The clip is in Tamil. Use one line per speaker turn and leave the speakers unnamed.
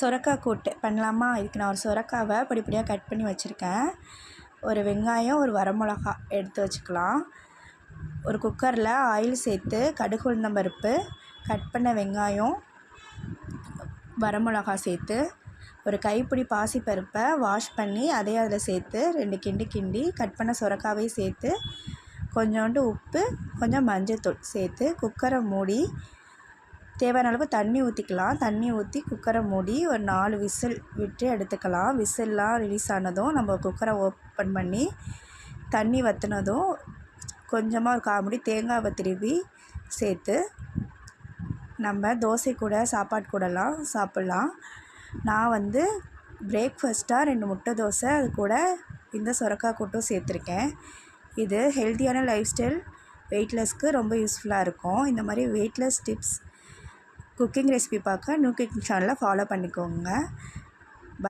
சொரக்காய் கூட்டு பண்ணலாமா? இதுக்கு நான் ஒரு சொரக்காவை பொடியாக கட் பண்ணி வச்சுருக்கேன். ஒரு வெங்காயம், ஒரு வரமிளகா எடுத்து வச்சுக்கலாம். ஒரு குக்கரில் ஆயில் சேர்த்து கடுகு, உளுந்தம் பருப்பு, கட் பண்ண வெங்காயம், வரமிளகா சேர்த்து ஒரு கைப்பிடி பாசிப்பருப்பை வாஷ் பண்ணி அதையும் அதில் சேர்த்து 2 கிண்டு கிண்டி கட் பண்ண சொரக்காவையும் சேர்த்து கொஞ்சோண்டு உப்பு, கொஞ்சம் மஞ்சள்தூள் சேர்த்து குக்கரை மூடி தேவையான அளவு தண்ணி ஊற்றிக்கலாம். தண்ணி ஊற்றி குக்கரை மூடி ஒரு 4 விசில் விட்டு எடுத்துக்கலாம். விசில்லாம் ரிலீஸ் ஆனதும் நம்ம குக்கரை ஓப்பன் பண்ணி தண்ணி வற்றினதும் கொஞ்சமாக ஒரு 1/4 மூடி தேங்காவை திருவி சேர்த்து நம்ம தோசை கூட சாப்பாடு கூடலாம் சாப்பிட்லாம். நான் பிரேக்ஃபாஸ்ட்டாக 2 முட்டை தோசை அது கூட இந்த சொரக்காய் கூட்டும் சேர்த்துருக்கேன். இது ஹெல்த்தியான லைஃப் ஸ்டைல் வெயிட்லெஸ்க்கு ரொம்ப யூஸ்ஃபுல்லாக இருக்கும். இந்த மாதிரி வெயிட்லெஸ் டிப்ஸ் குக்கிங் ரெசிபி பார்க்க நியூ குக்கிங் சேனலை ஃபாலோ பண்ணிக்கோங்க.